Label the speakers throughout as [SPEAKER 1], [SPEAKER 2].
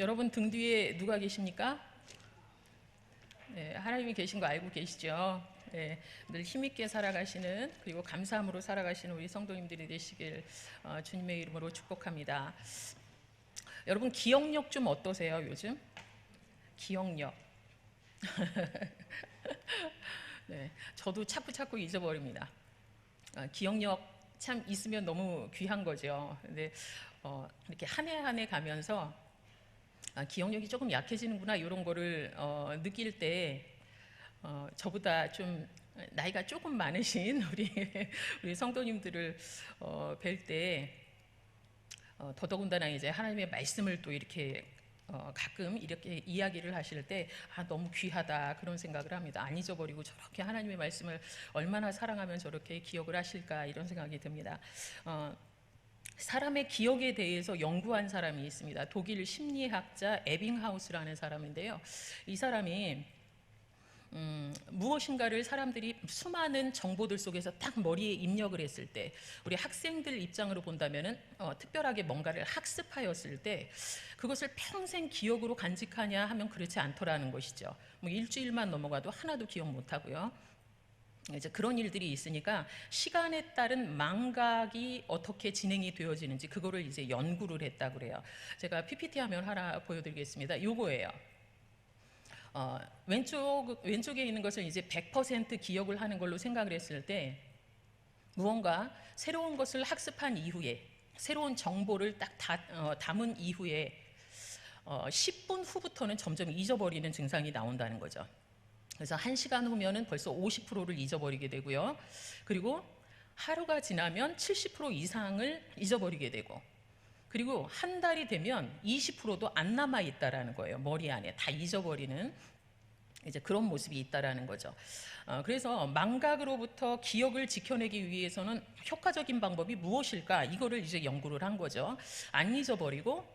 [SPEAKER 1] 여러분 등 뒤에 누가 계십니까? 네, 하나님이 계신 거 알고 계시죠? 네, 늘 힘있게 살아가시는, 그리고 감사함으로 살아가시는 우리 성도님들이 되시길 주님의 이름으로 축복합니다. 여러분 기억력 좀 어떠세요 요즘? 기억력. 네, 저도 자꾸 잊어버립니다. 기억력 참 있으면 너무 귀한 거죠. 근데 이렇게 한 해 한 해 가면서 기억력이 조금 약해지는구나 이런 거를 느낄 때 저보다 좀 나이가 조금 많으신 우리 성도님들을 뵐 때 더더군다나 이제 하나님의 말씀을 또 이렇게 가끔 이렇게 이야기를 하실 때 너무 귀하다 그런 생각을 합니다. 안 잊어버리고 저렇게 하나님의 말씀을 얼마나 사랑하면 저렇게 기억을 하실까 이런 생각이 듭니다. 사람의 기억에 대해서 연구한 사람이 있습니다. 독일 심리학자 에빙하우스라는 사람인데요. 이 사람이 무엇인가를 사람들이 수많은 정보들 속에서 딱 머리에 입력을 했을 때, 우리 학생들 입장으로 본다면은 특별하게 뭔가를 학습하였을 때 그것을 평생 기억으로 간직하냐 하면 그렇지 않더라는 것이죠. 뭐 일주일만 넘어가도 하나도 기억 못하고요. 이제 그런 일들이 있으니까 시간에 따른 망각이 어떻게 진행이 되어지는지 그거를 이제 연구를 했다고 그래요. 제가 PPT 화면 하나 보여드리겠습니다. 요거예요. 왼쪽에 있는 것을 이제 100% 기억을 하는 걸로 생각을 했을 때, 무언가 새로운 것을 학습한 이후에, 새로운 정보를 딱 담은 이후에 10분 후부터는 점점 잊어버리는 증상이 나온다는 거죠. 그래서 1시간 후면은 벌써 50%를 잊어버리게 되고요. 그리고 하루가 지나면 70% 이상을 잊어버리게 되고, 그리고 한 달이 되면 20%도 안 남아 있다라는 거예요. 머리 안에 다 잊어버리는 이제 그런 모습이 있다라는 거죠. 그래서 망각으로부터 기억을 지켜내기 위해서는 효과적인 방법이 무엇일까? 이거를 이제 연구를 한 거죠. 안 잊어버리고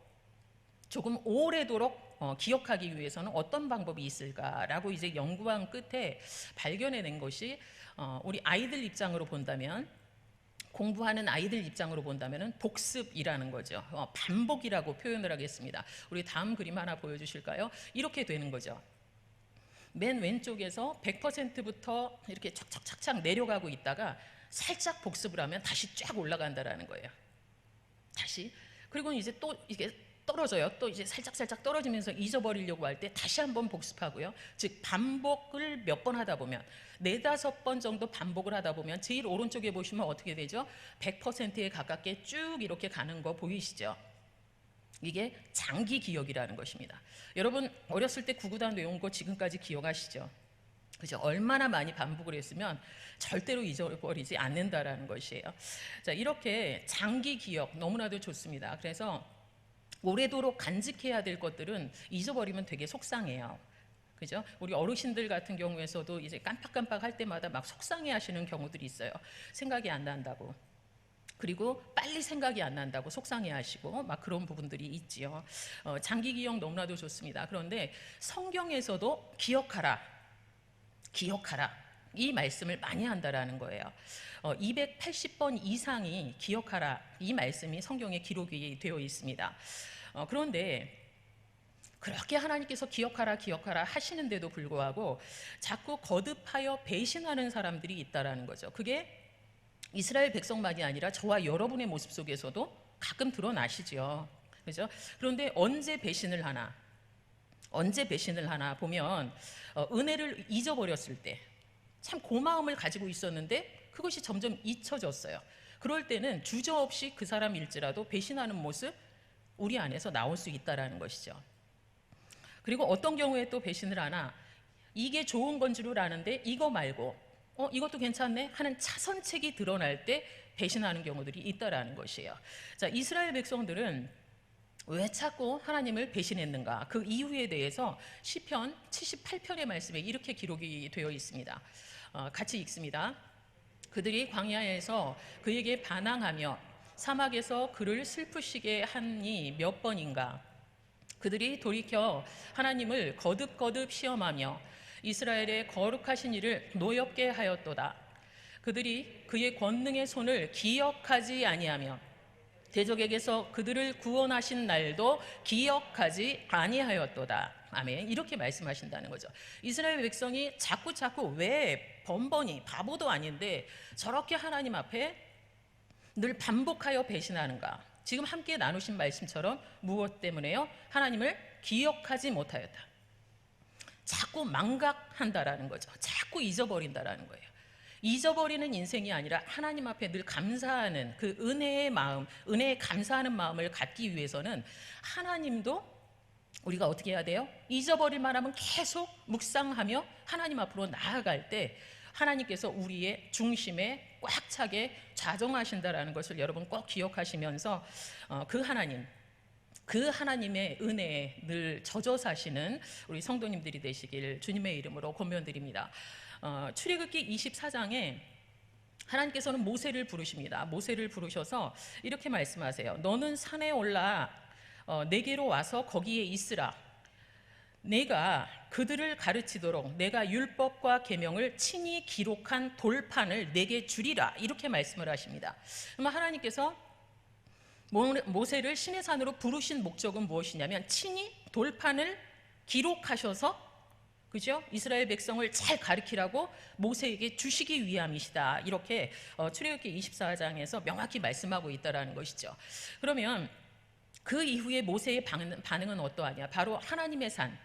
[SPEAKER 1] 조금 오래도록 기억하기 위해서는 어떤 방법이 있을까라고 이제 연구한 끝에 발견해낸 것이 우리 아이들 입장으로 본다면, 공부하는 아이들 입장으로 본다면 복습이라는 거죠. 반복이라고 표현을 하겠습니다. 우리 다음 그림 하나 보여주실까요? 이렇게 되는 거죠. 맨 왼쪽에서 100%부터 이렇게 착착착착 내려가고 있다가 살짝 복습을 하면 다시 쫙 올라간다라는 거예요. 다시. 그리고 이제 또 이게 떨어져요. 또 이제 살짝 떨어지면서 잊어버리려고 할 때 다시 한번 복습하고요. 즉 반복을 몇 번 하다 보면, 4-5번 정도 반복을 하다 보면 제일 오른쪽에 보시면 어떻게 되죠? 100%에 가깝게 쭉 이렇게 가는 거 보이시죠? 이게 장기 기억이라는 것입니다. 여러분 어렸을 때 구구단 외운 거 지금까지 기억하시죠? 그죠? 얼마나 많이 반복을 했으면 절대로 잊어버리지 않는다라는 것이에요. 자, 이렇게 장기 기억 너무나도 좋습니다. 그래서 오래도록 간직해야 될 것들은 잊어버리면 되게 속상해요. 그죠? 우리 어르신들 같은 경우에서도 이제 깜빡깜빡 할 때마다 막 속상해 하시는 경우들이 있어요. 생각이 안 난다고. 그리고 빨리 생각이 안 난다고 속상해 하시고 막 그런 부분들이 있지요. 장기 기억 너무나도 좋습니다. 그런데 성경에서도 기억하라 이 말씀을 많이 한다라는 거예요. 280번 이상이 기억하라 이 말씀이 성경에 기록이 되어 있습니다. 그런데 그렇게 하나님께서 기억하라 하시는데도 불구하고 자꾸 거듭하여 배신하는 사람들이 있다라는 거죠. 그게 이스라엘 백성만이 아니라 저와 여러분의 모습 속에서도 가끔 드러나시죠. 그죠? 그런데 언제 배신을 하나 보면 은혜를 잊어버렸을 때, 참 고마움을 가지고 있었는데 그것이 점점 잊혀졌어요. 그럴 때는 주저없이 그 사람일지라도 배신하는 모습 우리 안에서 나올 수 있다라는 것이죠. 그리고 어떤 경우에 또 배신을 하나, 이게 좋은 건 줄 아는데 이거 말고 이것도 괜찮네 하는 차선책이 드러날 때 배신하는 경우들이 있다라는 것이에요. 자, 이스라엘 백성들은 왜 자꾸 하나님을 배신했는가? 그 이유에 대해서 시편 78편의 말씀에 이렇게 기록이 되어 있습니다. 같이 읽습니다. 그들이 광야에서 그에게 반항하며 사막에서 그를 슬프시게 하니 몇 번인가? 그들이 돌이켜 하나님을 거듭 시험하며 이스라엘의 거룩하신 이를 노엽게 하였도다. 그들이 그의 권능의 손을 기억하지 아니하며 대적에게서 그들을 구원하신 날도 기억하지 아니하였도다. 아멘. 이렇게 말씀하신다는 거죠. 이스라엘 백성이 자꾸 왜 번번이 바보도 아닌데 저렇게 하나님 앞에 늘 반복하여 배신하는가? 지금 함께 나누신 말씀처럼 무엇 때문에요? 하나님을 기억하지 못하였다. 자꾸 망각한다라는 거죠. 자꾸 잊어버린다라는 거예요. 잊어버리는 인생이 아니라 하나님 앞에 늘 감사하는 그 은혜의 마음, 은혜에 감사하는 마음을 갖기 위해서는 하나님도 우리가 어떻게 해야 돼요? 잊어버릴 만하면 계속 묵상하며 하나님 앞으로 나아갈 때 하나님께서 우리의 중심에 꽉 차게 좌정하신다라는 것을 여러분 꼭 기억하시면서 그 하나님의 은혜에 늘 젖어 사시는 우리 성도님들이 되시길 주님의 이름으로 권면드립니다. 출애굽기 24장에 하나님께서는 모세를 부르십니다. 모세를 부르셔서 이렇게 말씀하세요. 너는 산에 올라 내게로 와서 거기에 있으라. 내가 그들을 가르치도록 내가 율법과 계명을 친히 기록한 돌판을 내게 주리라. 이렇게 말씀을 하십니다. 그러면 하나님께서 모세를 시내산으로 부르신 목적은 무엇이냐면 친히 돌판을 기록하셔서 그죠? 이스라엘 백성을 잘 가르치라고 모세에게 주시기 위함이시다. 이렇게 출애굽기 24장에서 명확히 말씀하고 있다라는 것이죠. 그러면 그 이후에 모세의 반응은 어떠하냐? 바로 하나님의 산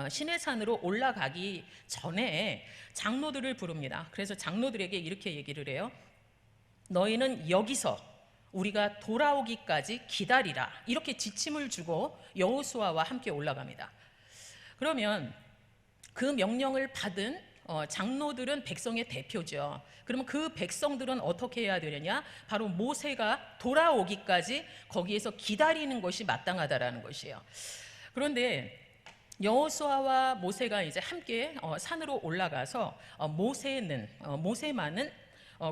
[SPEAKER 1] 시내산으로 올라가기 전에 장로들을 부릅니다. 그래서 장로들에게 이렇게 얘기를 해요. 너희는 여기서 우리가 돌아오기까지 기다리라. 이렇게 지침을 주고 여호수아와 함께 올라갑니다. 그러면 그 명령을 받은 장로들은 백성의 대표죠. 그러면 그 백성들은 어떻게 해야 되느냐? 바로 모세가 돌아오기까지 거기에서 기다리는 것이 마땅하다라는 것이에요. 그런데 여호수아와 모세가 이제 함께 산으로 올라가서 모세만은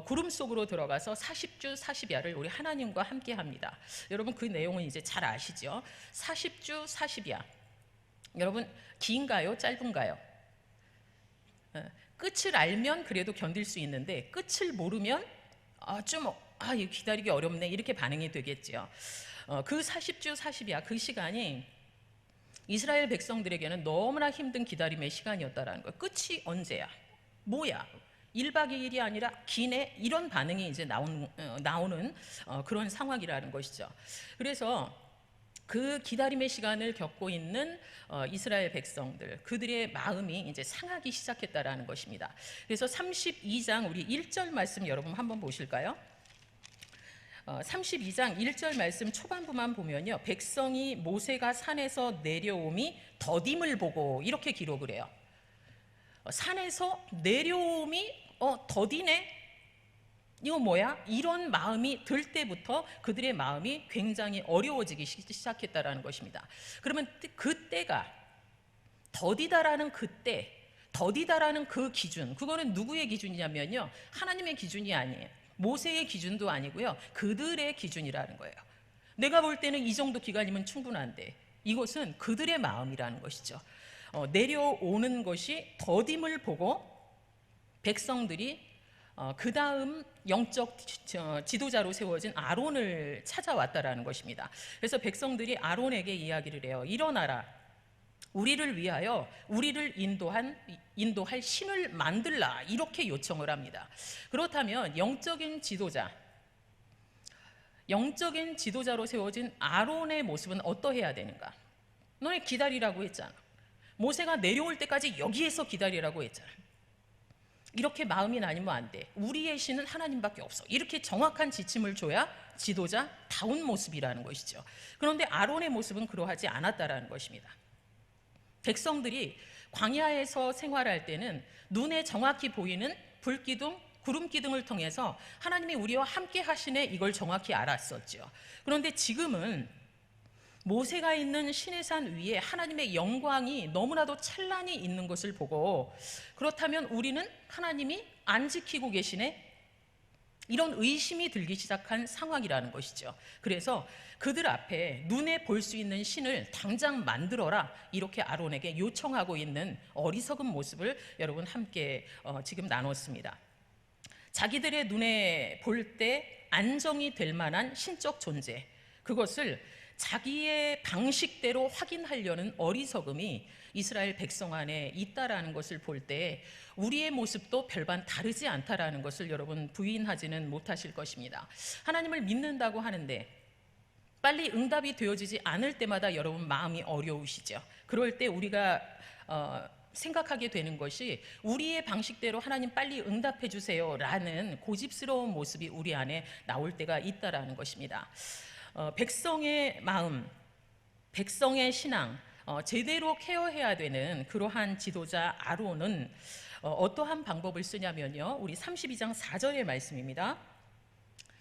[SPEAKER 1] 구름 속으로 들어가서 40주 40야를 우리 하나님과 함께 합니다. 여러분 그 내용은 이제 잘 아시죠? 40주 40야. 여러분 긴가요? 짧은가요? 끝을 알면 그래도 견딜 수 있는데 끝을 모르면 이거 기다리기 어렵네 이렇게 반응이 되겠죠. 그 40주 40야 그 시간이 이스라엘 백성들에게는 너무나 힘든 기다림의 시간이었다라는 거예요. 끝이 언제야? 뭐야? 1박 2일이 아니라 기네? 이런 반응이 이제 나오는 그런 상황이라는 것이죠. 그래서 그 기다림의 시간을 겪고 있는 이스라엘 백성들, 그들의 마음이 이제 상하기 시작했다라는 것입니다. 그래서 32장 우리 1절 말씀 여러분 한번 보실까요? 32장 1절 말씀 초반부만 보면요, 백성이 모세가 산에서 내려옴이 더딤을 보고 이렇게 기록을 해요. 산에서 내려옴이 더디네? 이거 뭐야? 이런 마음이 들 때부터 그들의 마음이 굉장히 어려워지기 시작했다라는 것입니다. 그러면 그때가 더디다라는 그때, 더디다라는 그 기준, 그거는 누구의 기준이냐면요, 하나님의 기준이 아니에요. 모세의 기준도 아니고요, 그들의 기준이라는 거예요. 내가 볼 때는 이 정도 기간이면 충분한데 이것은 그들의 마음이라는 것이죠. 내려오는 것이 더딤을 보고 백성들이 그 다음 영적 지도자로 세워진 아론을 찾아왔다라는 것입니다. 그래서 백성들이 아론에게 이야기를 해요. 일어나라. 우리를 위하여 우리를 인도할 신을 만들라. 이렇게 요청을 합니다. 그렇다면 영적인 지도자로 세워진 아론의 모습은 어떠해야 되는가? 너네 기다리라고 했잖아. 모세가 내려올 때까지 여기에서 기다리라고 했잖아. 이렇게 마음이 나뉘면 안 돼. 우리의 신은 하나님밖에 없어. 이렇게 정확한 지침을 줘야 지도자다운 모습이라는 것이죠. 그런데 아론의 모습은 그러하지 않았다라는 것입니다. 백성들이 광야에서 생활할 때는 눈에 정확히 보이는 불기둥, 구름기둥을 통해서 하나님이 우리와 함께 하시네, 이걸 정확히 알았었죠. 그런데 지금은 모세가 있는 시내산 위에 하나님의 영광이 너무나도 찬란히 있는 것을 보고, 그렇다면 우리는 하나님이 안 지키고 계시네? 이런 의심이 들기 시작한 상황이라는 것이죠. 그래서 그들 앞에 눈에 볼 수 있는 신을 당장 만들어라, 이렇게 아론에게 요청하고 있는 어리석은 모습을 여러분 함께 지금 나눴습니다. 자기들의 눈에 볼 때 안정이 될 만한 신적 존재, 그것을 자기의 방식대로 확인하려는 어리석음이 이스라엘 백성 안에 있다라는 것을 볼 때 우리의 모습도 별반 다르지 않다라는 것을 여러분 부인하지는 못하실 것입니다. 하나님을 믿는다고 하는데 빨리 응답이 되어지지 않을 때마다 여러분 마음이 어려우시죠. 그럴 때 우리가 생각하게 되는 것이 우리의 방식대로 하나님 빨리 응답해 주세요 라는 고집스러운 모습이 우리 안에 나올 때가 있다라는 것입니다. 백성의 마음, 백성의 신앙 제대로 케어해야 되는 그러한 지도자 아론은 어떠한 방법을 쓰냐면요, 우리 32장 4절의 말씀입니다.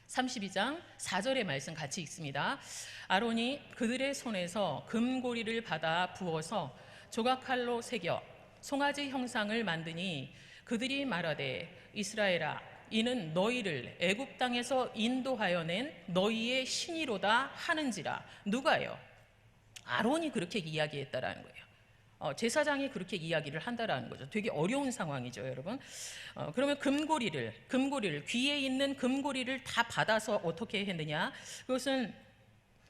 [SPEAKER 1] 32장 4절의 말씀 같이 읽습니다. 아론이 그들의 손에서 금고리를 받아 부어서 조각칼로 새겨 송아지 형상을 만드니 그들이 말하되 이스라엘아 이는 너희를 애굽 땅에서 인도하여 낸 너희의 신이로다 하는지라. 누가요? 아론이 그렇게 이야기했다라는 거예요. 제사장이 그렇게 이야기를 한다라는 거죠. 되게 어려운 상황이죠, 여러분. 그러면 금고리를 귀에 있는 금고리를 다 받아서 어떻게 했느냐? 그것은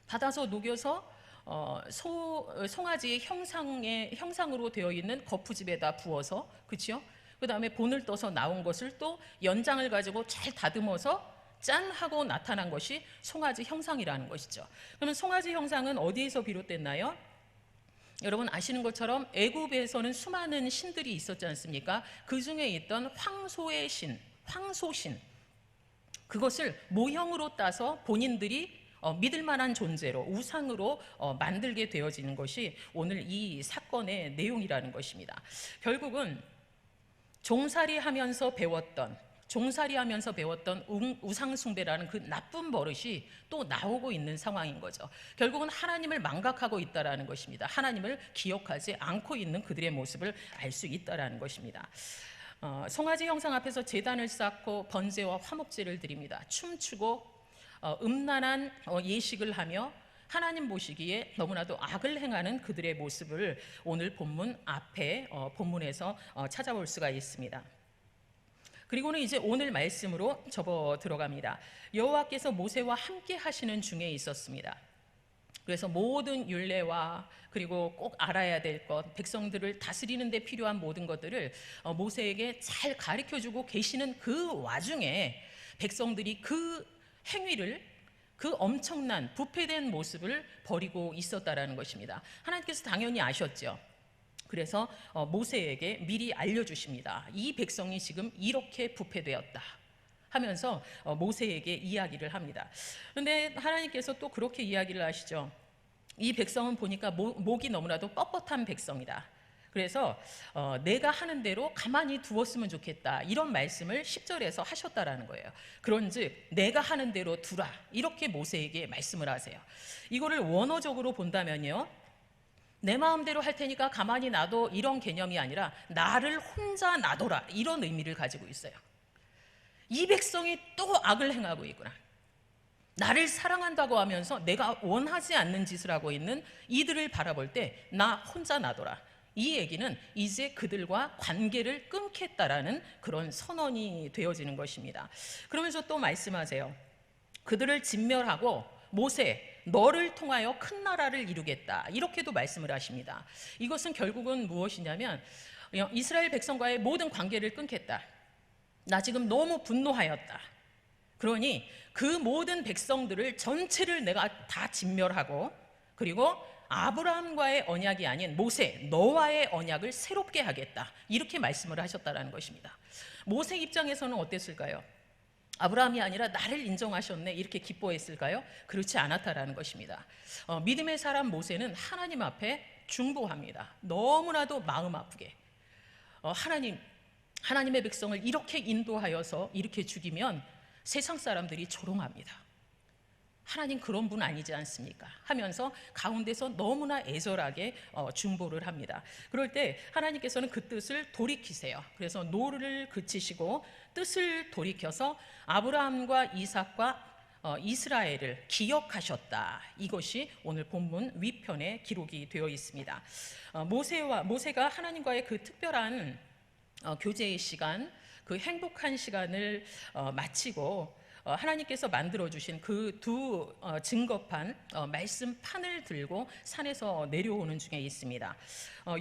[SPEAKER 1] 받아서 녹여서 송아지의 형상으로 되어 있는 거푸집에다 부어서, 그렇죠? 그 다음에 본을 떠서 나온 것을 또 연장을 가지고 잘 다듬어서 짠 하고 나타난 것이 송아지 형상이라는 것이죠. 그러면 송아지 형상은 어디에서 비롯됐나요? 여러분 아시는 것처럼 애굽에서는 수많은 신들이 있었지 않습니까? 그 중에 있던 황소의 신, 황소신, 그것을 모형으로 따서 본인들이 믿을 만한 존재로, 우상으로 만들게 되어지는 것이 오늘 이 사건의 내용이라는 것입니다. 결국은 종살이하면서 배웠던 우상숭배라는 그 나쁜 버릇이 또 나오고 있는 상황인 거죠. 결국은 하나님을 망각하고 있다라는 것입니다. 하나님을 기억하지 않고 있는 그들의 모습을 알 수 있다라는 것입니다. 송아지 형상 앞에서 제단을 쌓고 번제와 화목제를 드립니다. 춤추고 음란한 예식을 하며 하나님 보시기에 너무나도 악을 행하는 그들의 모습을 오늘 본문 앞에 본문에서 찾아볼 수가 있습니다. 그리고는 이제 오늘 말씀으로 접어 들어갑니다. 여호와께서 모세와 함께 하시는 중에 있었습니다. 그래서 모든 율례와 그리고 꼭 알아야 될 것, 백성들을 다스리는 데 필요한 모든 것들을 모세에게 잘 가르쳐주고 계시는 그 와중에 백성들이 그 행위를, 그 엄청난 부패된 모습을 버리고 있었다라는 것입니다. 하나님께서 당연히 아셨죠. 그래서 모세에게 미리 알려주십니다. 이 백성이 지금 이렇게 부패되었다 하면서 모세에게 이야기를 합니다. 그런데 하나님께서 또 그렇게 이야기를 하시죠. 이 백성은 보니까 목이 너무나도 뻣뻣한 백성이다. 그래서 내가 하는 대로 가만히 두었으면 좋겠다, 이런 말씀을 10절에서 하셨다라는 거예요. 그런즉 내가 하는 대로 두라, 이렇게 모세에게 말씀을 하세요. 이거를 원어적으로 본다면요, 내 마음대로 할 테니까 가만히 놔둬, 이런 개념이 아니라 나를 혼자 놔둬라, 이런 의미를 가지고 있어요. 이 백성이 또 악을 행하고 있구나, 나를 사랑한다고 하면서 내가 원하지 않는 짓을 하고 있는 이들을 바라볼 때 나 혼자 놔둬라, 이 얘기는 이제 그들과 관계를 끊겠다라는 그런 선언이 되어지는 것입니다. 그러면서 또 말씀하세요. 그들을 진멸하고 모세, 너를 통하여 큰 나라를 이루겠다, 이렇게도 말씀을 하십니다. 이것은 결국은 무엇이냐면 이스라엘 백성과의 모든 관계를 끊겠다, 나 지금 너무 분노하였다, 그러니 그 모든 백성들을 전체를 내가 다 진멸하고, 그리고 아브라함과의 언약이 아닌 모세, 너와의 언약을 새롭게 하겠다, 이렇게 말씀을 하셨다는 것입니다. 모세 입장에서는 어땠을까요? 아브라함이 아니라 나를 인정하셨네, 이렇게 기뻐했을까요? 그렇지 않았다라는 것입니다. 믿음의 사람 모세는 하나님 앞에 중보합니다. 너무나도 마음 아프게 하나님의 백성을 이렇게 인도하여서 이렇게 죽이면 세상 사람들이 조롱합니다. 하나님 그런 분 아니지 않습니까? 하면서 가운데서 너무나 애절하게 중보를 합니다. 그럴 때 하나님께서는 그 뜻을 돌이키세요. 그래서 노를 그치시고 뜻을 돌이켜서 아브라함과 이삭과 이스라엘을 기억하셨다, 이것이 오늘 본문 위편에 기록이 되어 있습니다. 모세가 하나님과의 그 특별한 교제의 시간, 그 행복한 시간을 마치고 하나님께서 만들어주신 그 두 증거판, 말씀판을 들고 산에서 내려오는 중에 있습니다.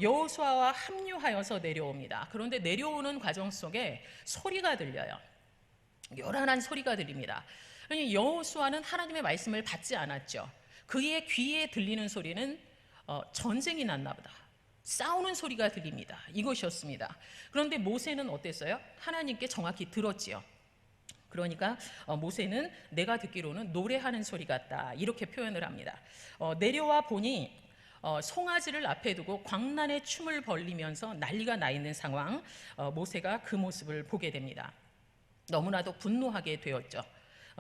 [SPEAKER 1] 여호수아와 합류하여서 내려옵니다. 그런데 내려오는 과정 속에 소리가 들려요. 요란한 소리가 들립니다. 여호수아는 하나님의 말씀을 받지 않았죠. 그의 귀에 들리는 소리는 전쟁이 났나 보다, 싸우는 소리가 들립니다. 이것이었습니다. 그런데 모세는 어땠어요? 하나님께 정확히 들었지요. 그러니까 모세는 내가 듣기로는 노래하는 소리 같다, 이렇게 표현을 합니다. 내려와 보니 송아지를 앞에 두고 광란의 춤을 벌리면서 난리가 나 있는 상황, 모세가 그 모습을 보게 됩니다. 너무나도 분노하게 되었죠.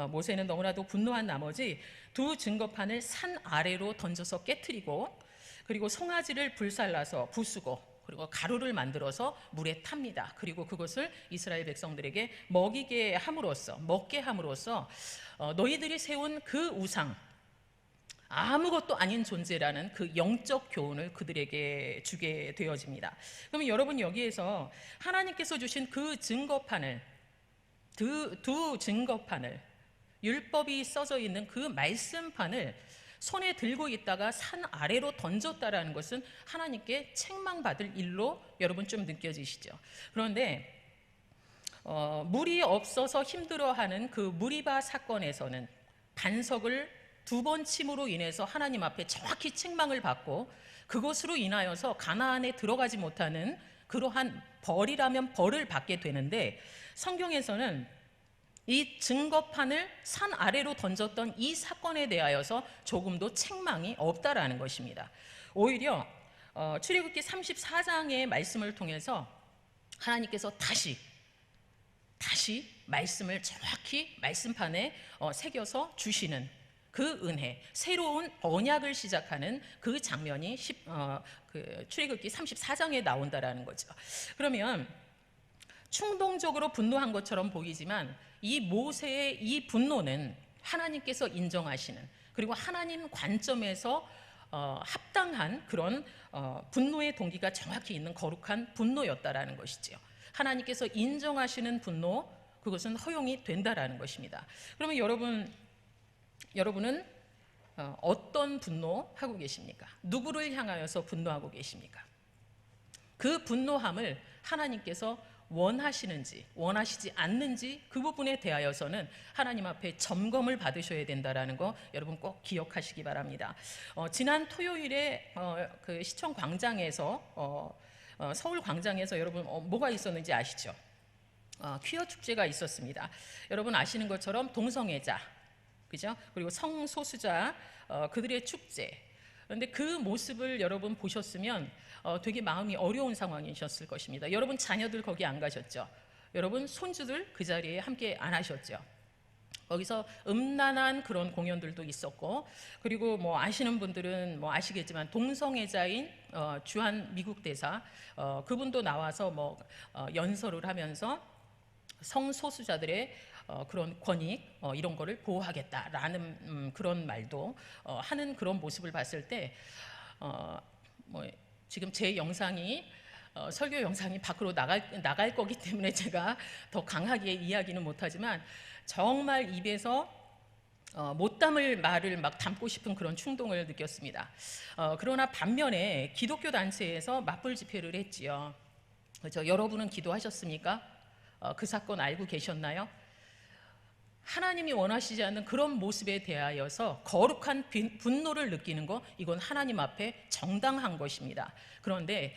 [SPEAKER 1] 모세는 너무나도 분노한 나머지 두 증거판을 산 아래로 던져서 깨트리고, 그리고 송아지를 불살라서 부수고, 그리고 가루를 만들어서 물에 탑니다. 그리고 그것을 이스라엘 백성들에게 먹게 함으로써 너희들이 세운 그 우상, 아무것도 아닌 존재라는 그 영적 교훈을 그들에게 주게 되어집니다. 그러면 여러분, 여기에서 하나님께서 주신 그 증거판을, 두 증거판을, 율법이 써져 있는 그 말씀판을 손에 들고 있다가 산 아래로 던졌다라는 것은 하나님께 책망받을 일로 여러분 좀 느껴지시죠? 그런데 물이 없어서 힘들어하는 그 무리바 사건에서는 반석을 2번 침으로 인해서 하나님 앞에 정확히 책망을 받고, 그것으로 인하여서 가나안에 들어가지 못하는 그러한 벌이라면 벌을 받게 되는데, 성경에서는 이 증거판을 산 아래로 던졌던 이 사건에 대하여서 조금도 책망이 없다라는 것입니다. 오히려 출애굽기 34장의 말씀을 통해서 하나님께서 다시 말씀을 정확히 말씀판에 새겨서 주시는 그 은혜, 새로운 언약을 시작하는 그 장면이 출애굽기 34장에 나온다라는 거죠. 그러면 충동적으로 분노한 것처럼 보이지만 이 모세의 이 분노는 하나님께서 인정하시는, 그리고 하나님 관점에서 합당한 그런 분노의 동기가 정확히 있는 거룩한 분노였다라는 것이지요. 하나님께서 인정하시는 분노, 그것은 허용이 된다라는 것입니다. 그러면 여러분은 어떤 분노하고 계십니까? 누구를 향하여서 분노하고 계십니까? 그 분노함을 하나님께서 원하시는지 원하시지 않는지, 그 부분에 대하여서는 하나님 앞에 점검을 받으셔야 된다라는 거 여러분 꼭 기억하시기 바랍니다. 지난 토요일에 그 시청 광장에서 서울 광장에서 여러분 뭐가 있었는지 아시죠? 퀴어 축제가 있었습니다. 여러분 아시는 것처럼 동성애자, 그죠? 그리고 성소수자, 그들의 축제. 그런데 그 모습을 여러분 보셨으면 되게 마음이 어려운 상황이셨을 것입니다. 여러분 자녀들 거기 안 가셨죠? 여러분 손주들 그 자리에 함께 안 하셨죠? 거기서 음란한 그런 공연들도 있었고, 그리고 뭐 아시는 분들은 뭐 아시겠지만 동성애자인 주한 미국 대사, 그분도 나와서 뭐 연설을 하면서 성소수자들의 그런 권익 이런 거를 보호하겠다라는 그런 말도 하는 그런 모습을 봤을 때 뭐 지금 제 영상이 설교 영상이 밖으로 나갈 거기 때문에 제가 더 강하게 이야기는 못하지만, 정말 입에서 못 담을 말을 막 담고 싶은 그런 충동을 느꼈습니다. 그러나 반면에 기독교 단체에서 맞불 집회를 했지요. 그렇죠? 여러분은 기도하셨습니까? 그 사건 알고 계셨나요? 하나님이 원하시지 않는 그런 모습에 대하여서 거룩한 분노를 느끼는 거, 이건 하나님 앞에 정당한 것입니다. 그런데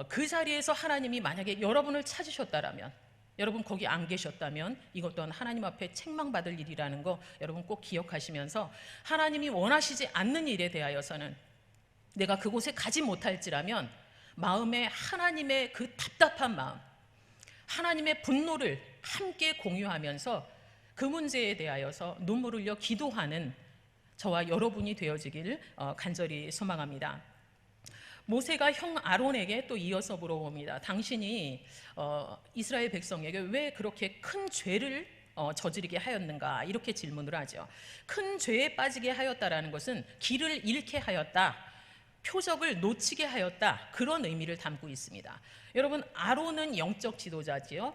[SPEAKER 1] 그 자리에서 하나님이 만약에 여러분을 찾으셨다라면, 여러분 거기 안 계셨다면 이것 또한 하나님 앞에 책망받을 일이라는 거 여러분 꼭 기억하시면서, 하나님이 원하시지 않는 일에 대하여서는 내가 그곳에 가지 못할지라면 마음에 하나님의 그 답답한 마음, 하나님의 분노를 함께 공유하면서 그 문제에 대하여서 눈물을 흘려 기도하는 저와 여러분이 되어지길 간절히 소망합니다. 모세가 형 아론에게 또 이어서 물어봅니다. 당신이 이스라엘 백성에게 왜 그렇게 큰 죄를 저지르게 하였는가, 이렇게 질문을 하죠. 큰 죄에 빠지게 하였다라는 것은 길을 잃게 하였다, 표적을 놓치게 하였다, 그런 의미를 담고 있습니다. 여러분, 아론은 영적 지도자지요.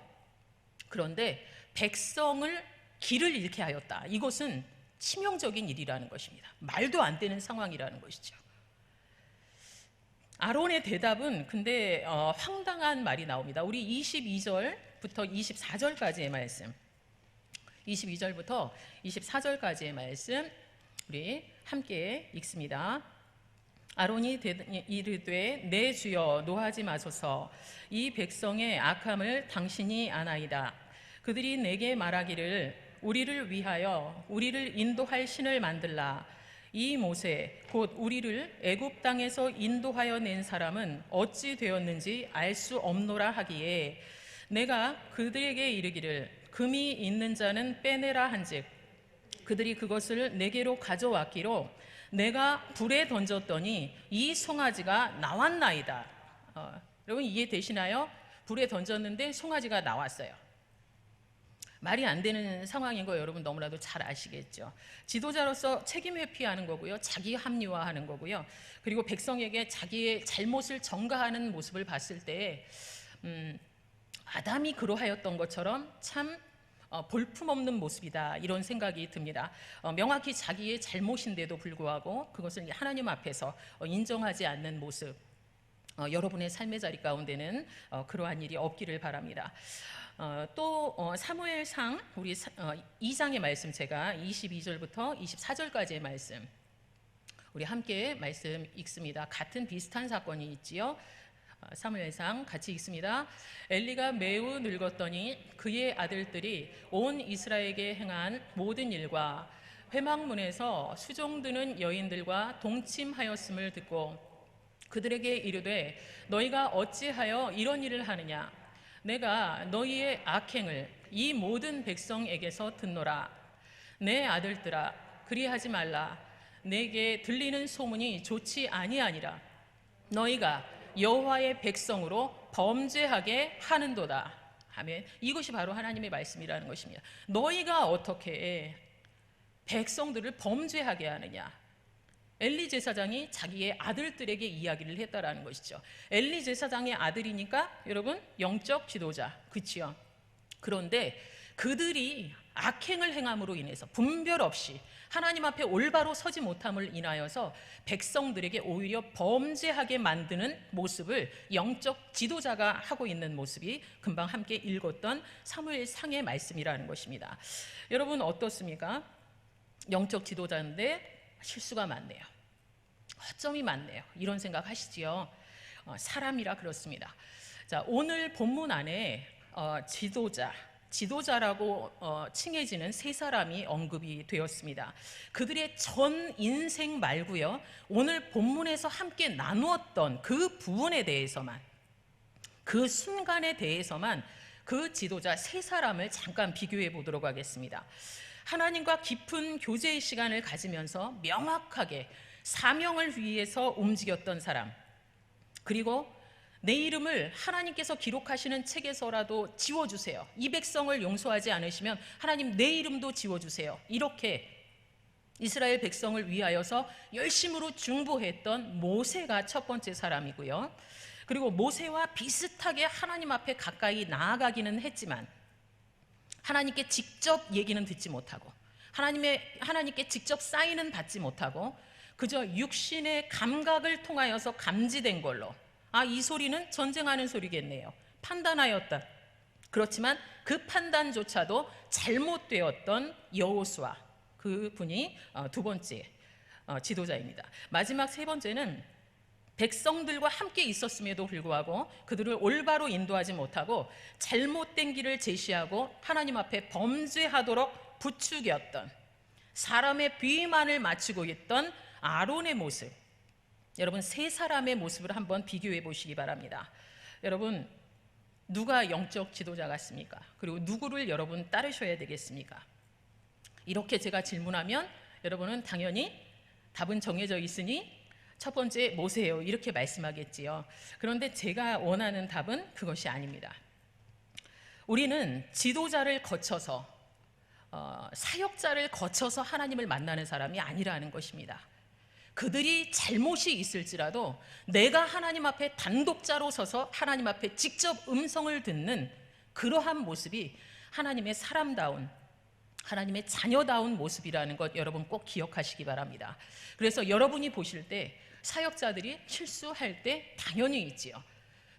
[SPEAKER 1] 그런데 백성을 길을 잃게 하였다. 이것은 치명적인 일이라는 것입니다. 말도 안 되는 상황이라는 것이죠. 아론의 대답은 근데 황당한 말이 나옵니다. 우리 22절부터 24절까지의 말씀, 22절부터 24절까지의 말씀 우리 함께 읽습니다. 아론이 이르되 내 주여 노하지 마소서. 이 백성의 악함을 당신이 아나이다. 그들이 내게 말하기를 우리를 위하여 우리를 인도할 신을 만들라. 이 모세 곧 우리를 애굽 땅에서 인도하여 낸 사람은 어찌 되었는지 알 수 없노라 하기에 내가 그들에게 이르기를 금이 있는 자는 빼내라 한즉 그들이 그것을 내게로 가져왔기로 내가 불에 던졌더니 이 송아지가 나왔나이다. 여러분 이해되시나요? 불에 던졌는데 송아지가 나왔어요. 말이 안 되는 상황인 거 여러분 너무나도 잘 아시겠죠. 지도자로서 책임 회피하는 거고요, 자기 합리화하는 거고요, 그리고 백성에게 자기의 잘못을 전가하는 모습을 봤을 때 아담이 그러하였던 것처럼 참 볼품없는 모습이다, 이런 생각이 듭니다. 명확히 자기의 잘못인데도 불구하고 그것을 하나님 앞에서 인정하지 않는 모습, 여러분의 삶의 자리 가운데는 그러한 일이 없기를 바랍니다. 또 사무엘상 우리 2장의 말씀, 제가 22절부터 24절까지의 말씀 우리 함께 말씀 읽습니다. 같은 비슷한 사건이 있지요. 사무엘상 같이 읽습니다. 엘리가 매우 늙었더니 그의 아들들이 온 이스라엘에게 행한 모든 일과 회막문에서 수종드는 여인들과 동침하였음을 듣고 그들에게 이르되 너희가 어찌하여 이런 일을 하느냐. 내가 너희의 악행을 이 모든 백성에게서 듣노라. 내 아들들아 그리하지 말라. 내게 들리는 소문이 좋지 아니하니라. 너희가 여호와의 백성으로 범죄하게 하는도다. 아멘. 이것이 바로 하나님의 말씀이라는 것입니다. 너희가 어떻게 백성들을 범죄하게 하느냐. 엘리 제사장이 자기의 아들들에게 이야기를 했다라는 것이죠. 엘리 제사장의 아들이니까 여러분 영적 지도자, 그렇지요. 그런데 그들이 악행을 행함으로 인해서 분별 없이 하나님 앞에 올바로 서지 못함을 인하여서 백성들에게 오히려 범죄하게 만드는 모습을 영적 지도자가 하고 있는 모습이 금방 함께 읽었던 사무엘상의 말씀이라는 것입니다. 여러분 어떻습니까? 영적 지도자인데 실수가 많네요. 허점이 많네요. 이런 생각 하시지요. 사람이라 그렇습니다. 자, 오늘 본문 안에 지도자라고 칭해지는 세 사람이 언급이 되었습니다. 그들의 전 인생 말고요, 오늘 본문에서 함께 나누었던 그 부분에 대해서만, 그 순간에 대해서만 그 지도자 세 사람을 잠깐 비교해 보도록 하겠습니다. 하나님과 깊은 교제의 시간을 가지면서 명확하게 사명을 위해서 움직였던 사람, 그리고 내 이름을 하나님께서 기록하시는 책에서라도 지워주세요. 이 백성을 용서하지 않으시면 하나님 내 이름도 지워주세요. 이렇게 이스라엘 백성을 위하여서 열심으로 중보했던 모세가 첫 번째 사람이고요. 그리고 모세와 비슷하게 하나님 앞에 가까이 나아가기는 했지만 하나님께 직접 얘기는 듣지 못하고 하나님께 직접 사인은 받지 못하고 그저 육신의 감각을 통하여서 감지된 걸로 이 소리는 전쟁하는 소리겠네요. 판단하였다. 그렇지만 그 판단조차도 잘못되었던 여호수아, 그 분이 두 번째 지도자입니다. 마지막 세 번째는 백성들과 함께 있었음에도 불구하고 그들을 올바로 인도하지 못하고 잘못된 길을 제시하고 하나님 앞에 범죄하도록 부추겼던, 사람의 비만을 맞추고 있던 아론의 모습, 여러분 세 사람의 모습을 한번 비교해 보시기 바랍니다. 여러분 누가 영적 지도자 같습니까? 그리고 누구를 여러분 따르셔야 되겠습니까? 이렇게 제가 질문하면 여러분은 당연히 답은 정해져 있으니 첫 번째 모세예요, 이렇게 말씀하겠지요. 그런데 제가 원하는 답은 그것이 아닙니다. 우리는 지도자를 거쳐서 사역자를 거쳐서 하나님을 만나는 사람이 아니라는 것입니다. 그들이 잘못이 있을지라도 내가 하나님 앞에 단독자로 서서 하나님 앞에 직접 음성을 듣는 그러한 모습이 하나님의 사람다운, 하나님의 자녀다운 모습이라는 것 여러분 꼭 기억하시기 바랍니다. 그래서 여러분이 보실 때 사역자들이 실수할 때 당연히 있지요.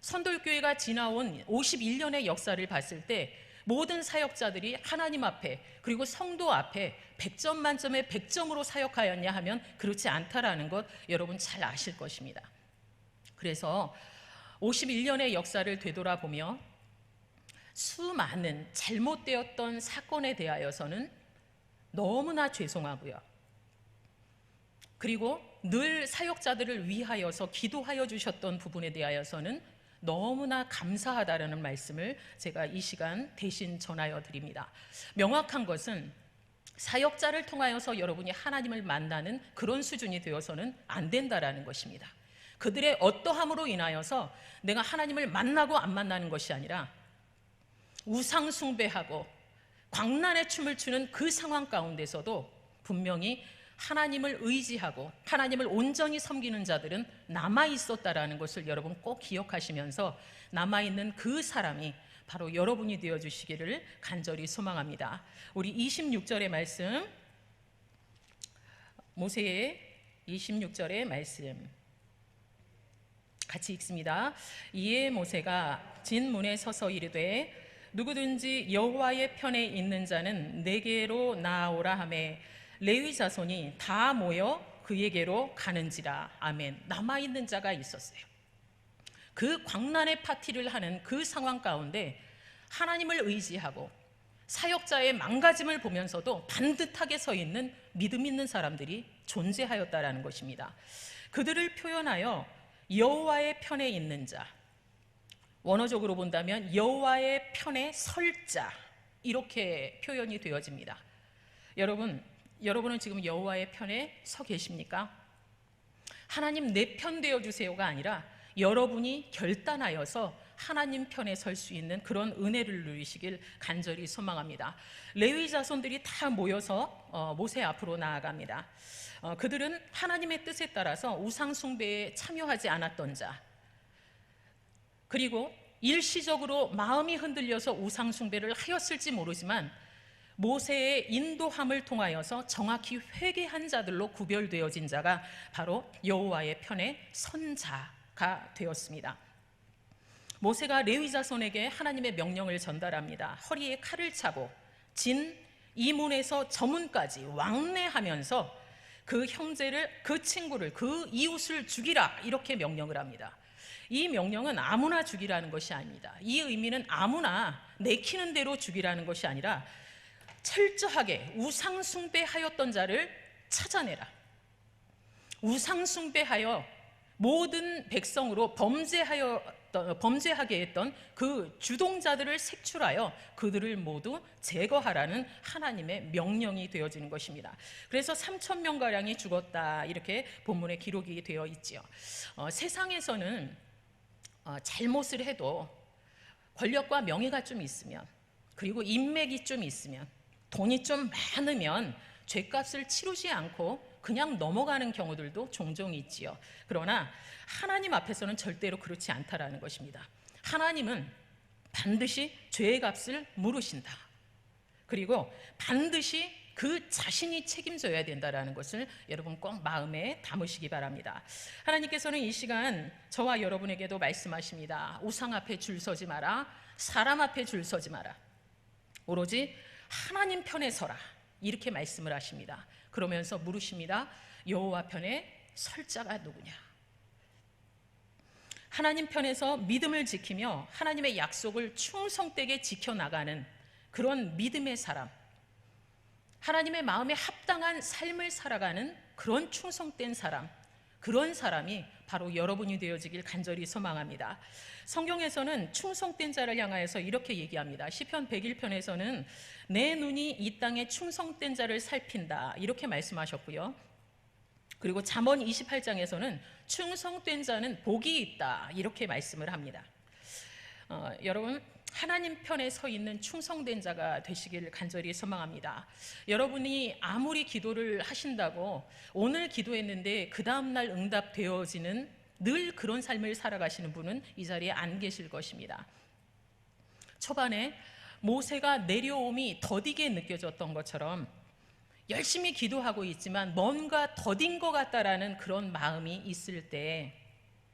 [SPEAKER 1] 선돌교회가 지나온 51년의 역사를 봤을 때 모든 사역자들이 하나님 앞에 그리고 성도 앞에 100점 만점에 100점으로 사역하였냐 하면 그렇지 않다라는 것 여러분 잘 아실 것입니다. 그래서 51년의 역사를 되돌아보며 수많은 잘못되었던 사건에 대하여서는 너무나 죄송하고요. 그리고 늘 사역자들을 위하여서 기도하여 주셨던 부분에 대하여서는 너무나 감사하다라는 말씀을 제가 이 시간 대신 전하여 드립니다. 명확한 것은 사역자를 통하여서 여러분이 하나님을 만나는 그런 수준이 되어서는 안 된다라는 것입니다. 그들의 어떠함으로 인하여서 내가 하나님을 만나고 안 만나는 것이 아니라 우상 숭배하고 광란의 춤을 추는 그 상황 가운데서도 분명히 하나님을 의지하고 하나님을 온전히 섬기는 자들은 남아있었다라는 것을 여러분 꼭 기억하시면서 남아있는 그 사람이 바로 여러분이 되어주시기를 간절히 소망합니다. 우리 26절의 말씀, 모세의 26절의 말씀 같이 읽습니다. 이에 모세가 진문에 서서 이르되 누구든지 여호와의 편에 있는 자는 내게로 나아오라 하매 레위 자손이 다 모여 그에게로 가는지라. 아멘. 남아있는 자가 있었어요. 그 광란의 파티를 하는 그 상황 가운데 하나님을 의지하고 사역자의 망가짐을 보면서도 반듯하게 서 있는 믿음 있는 사람들이 존재하였다라는 것입니다. 그들을 표현하여 여호와의 편에 있는 자, 원어적으로 본다면 여호와의 편에 설 자, 이렇게 표현이 되어집니다. 여러분은 지금 여호와의 편에 서 계십니까? 하나님 내 편 되어 주세요가 아니라 여러분이 결단하여서 하나님 편에 설 수 있는 그런 은혜를 누리시길 간절히 소망합니다. 레위 자손들이 다 모여서 모세 앞으로 나아갑니다. 그들은 하나님의 뜻에 따라서 우상 숭배에 참여하지 않았던 자, 그리고 일시적으로 마음이 흔들려서 우상 숭배를 하였을지 모르지만 모세의 인도함을 통하여서 정확히 회개한 자들로 구별되어진 자가 바로 여호와의 편에 선 자가 되었습니다. 모세가 레위 자손에게 하나님의 명령을 전달합니다. 허리에 칼을 차고 진 이문에서 저문까지 왕래하면서 그 형제를, 그 친구를, 그 이웃을 죽이라, 이렇게 명령을 합니다. 이 명령은 아무나 죽이라는 것이 아닙니다. 이 의미는 아무나 내키는 대로 죽이라는 것이 아니라 철저하게 우상 숭배하였던 자를 찾아내라. 우상 숭배하여 모든 백성으로 범죄하게 했던 그 주동자들을 색출하여 그들을 모두 제거하라는 하나님의 명령이 되어지는 것입니다. 그래서 3,000명가량이 죽었다, 이렇게 본문에 기록이 되어 있지요. 세상에서는 잘못을 해도 권력과 명예가 좀 있으면, 그리고 인맥이 좀 있으면, 돈이 좀 많으면 죄값을 치르지 않고 그냥 넘어가는 경우들도 종종 있지요. 그러나 하나님 앞에서는 절대로 그렇지 않다라는 것입니다. 하나님은 반드시 죄의 값을 물으신다. 그리고 반드시 그 자신이 책임져야 된다라는 것을 여러분 꼭 마음에 담으시기 바랍니다. 하나님께서는 이 시간 저와 여러분에게도 말씀하십니다. 우상 앞에 줄 서지 마라. 사람 앞에 줄 서지 마라. 오로지 하나님 편에 서라, 이렇게 말씀을 하십니다. 그러면서 물으십니다. 여호와 편에 설 자가 누구냐? 하나님 편에서 믿음을 지키며 하나님의 약속을 충성되게 지켜나가는 그런 믿음의 사람, 하나님의 마음에 합당한 삶을 살아가는 그런 충성된 사람, 그런 사람이 바로 여러분이 되어지길 간절히 소망합니다. 성경에서는 충성된 자를 향하여서 이렇게 얘기합니다. 시편 101편에서는 내 눈이 이 땅에 충성된 자를 살핀다, 이렇게 말씀하셨고요. 그리고 잠언 28장에서는 충성된 자는 복이 있다, 이렇게 말씀을 합니다. 여러분, 하나님 편에 서 있는 충성된 자가 되시길 간절히 소망합니다. 여러분이 아무리 기도를 하신다고 오늘 기도했는데 그 다음날 응답되어지는 늘 그런 삶을 살아가시는 분은 이 자리에 안 계실 것입니다. 초반에 모세가 내려옴이 더디게 느껴졌던 것처럼 열심히 기도하고 있지만 뭔가 더딘 것 같다라는 그런 마음이 있을 때,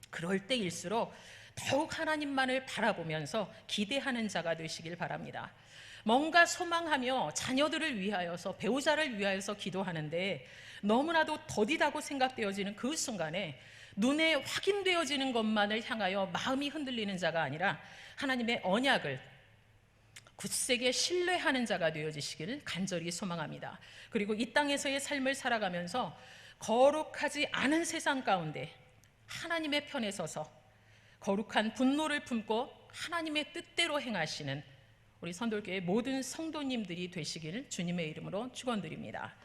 [SPEAKER 1] 그럴 때일수록 더욱 하나님만을 바라보면서 기대하는 자가 되시길 바랍니다. 뭔가 소망하며 자녀들을 위하여서, 배우자를 위하여서 기도하는데 너무나도 더디다고 생각되어지는 그 순간에 눈에 확인되어지는 것만을 향하여 마음이 흔들리는 자가 아니라 하나님의 언약을 굳세게 신뢰하는 자가 되어지시기를 간절히 소망합니다. 그리고 이 땅에서의 삶을 살아가면서 거룩하지 않은 세상 가운데 하나님의 편에 서서 거룩한 분노를 품고 하나님의 뜻대로 행하시는 우리 선돌교회 모든 성도님들이 되시기를 주님의 이름으로 축원드립니다.